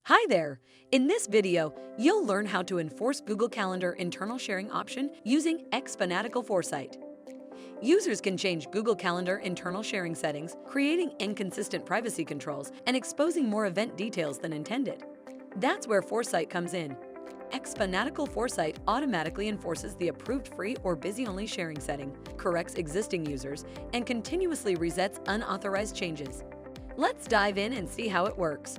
Hi there! In this video, you'll learn how to enforce Google Calendar internal sharing option using xFanatical Foresight. Users can change Google Calendar internal sharing settings, creating inconsistent privacy controls and exposing more event details than intended. That's where Foresight comes in. xFanatical Foresight automatically enforces the approved free or busy-only sharing setting, corrects existing users, and continuously resets unauthorized changes. Let's dive in and see how it works.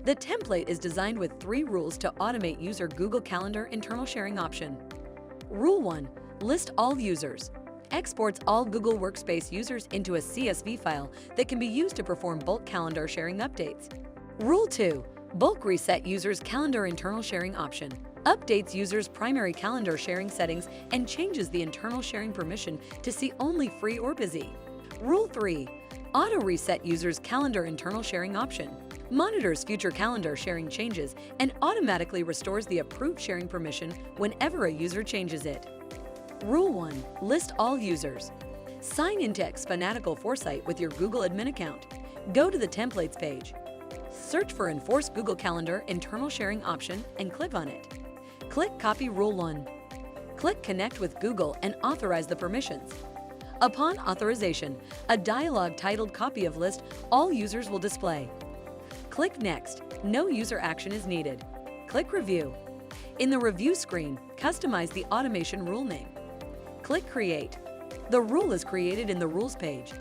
The template is designed with 3 rules to automate user Google Calendar internal sharing option. Rule 1. List all users. Exports all Google Workspace users into a CSV file that can be used to perform bulk calendar sharing updates. Rule 2. Bulk reset users' calendar internal sharing option. Updates users' primary calendar sharing settings and changes the internal sharing permission to see only free or busy. Rule 3. Auto reset users' calendar internal sharing option. Monitors future calendar sharing changes and automatically restores the approved sharing permission whenever a user changes it. Rule 1. List all users. Sign into xFanatical Foresight with your Google admin account. Go to the Templates page. Search for Enforce Google Calendar Internal Sharing option and click on it. Click Copy Rule 1. Click Connect with Google and authorize the permissions. Upon authorization, a dialog titled Copy of List All Users will display. Click Next. No user action is needed. Click Review. In the Review screen, customize the automation rule name. Click Create. The rule is created in the Rules page.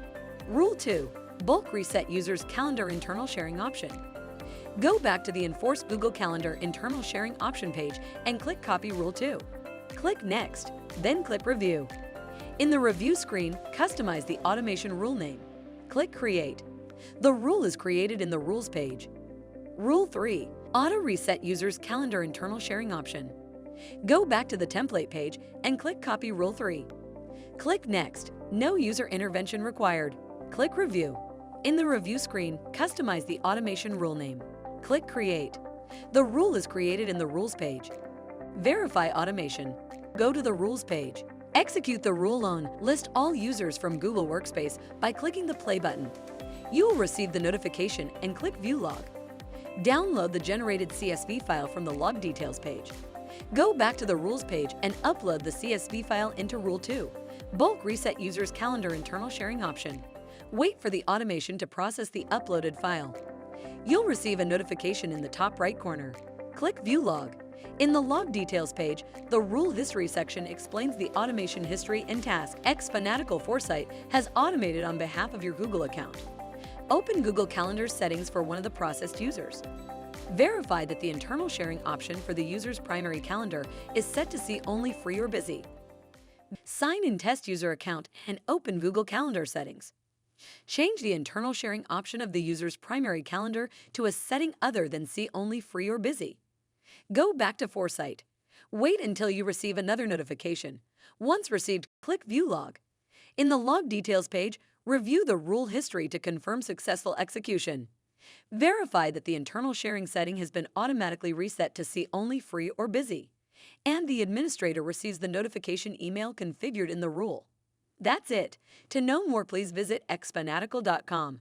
Rule 2. Bulk reset users' calendar internal sharing option. Go back to the Enforce Google Calendar internal sharing option page and click Copy Rule 2. Click Next, then click Review. In the Review screen, customize the automation rule name. Click Create. The rule is created in the Rules page. Rule 3. Auto reset users' calendar internal sharing option. Go back to the Template page and click Copy Rule 3. Click Next. No user intervention required. Click Review. In the Review screen, customize the automation rule name. Click Create. The rule is created in the Rules page. Verify automation. Go to the Rules page. Execute the rule on List all users from Google Workspace by clicking the play button. You will receive the notification and click View Log. Download the generated CSV file from the Log Details page. Go back to the Rules page and upload the CSV file into Rule 2. Bulk reset users' calendar internal sharing option. Wait for the automation to process the uploaded file. You'll receive a notification in the top right corner. Click View Log. In the Log Details page, the Rule History section explains the automation history and task xFanatical Foresight has automated on behalf of your Google account. Open Google Calendar settings for one of the processed users. Verify that the internal sharing option for the user's primary calendar is set to see only free or busy. Sign in test user account and open Google Calendar settings. Change the internal sharing option of the user's primary calendar to a setting other than see only free or busy. Go back to Foresight. Wait until you receive another notification. Once received, click View Log. In the Log Details page, review the rule history to confirm successful execution. Verify that the internal sharing setting has been automatically reset to see only free or busy, and the administrator receives the notification email configured in the rule. That's it. To know more, please visit xfanatical.com.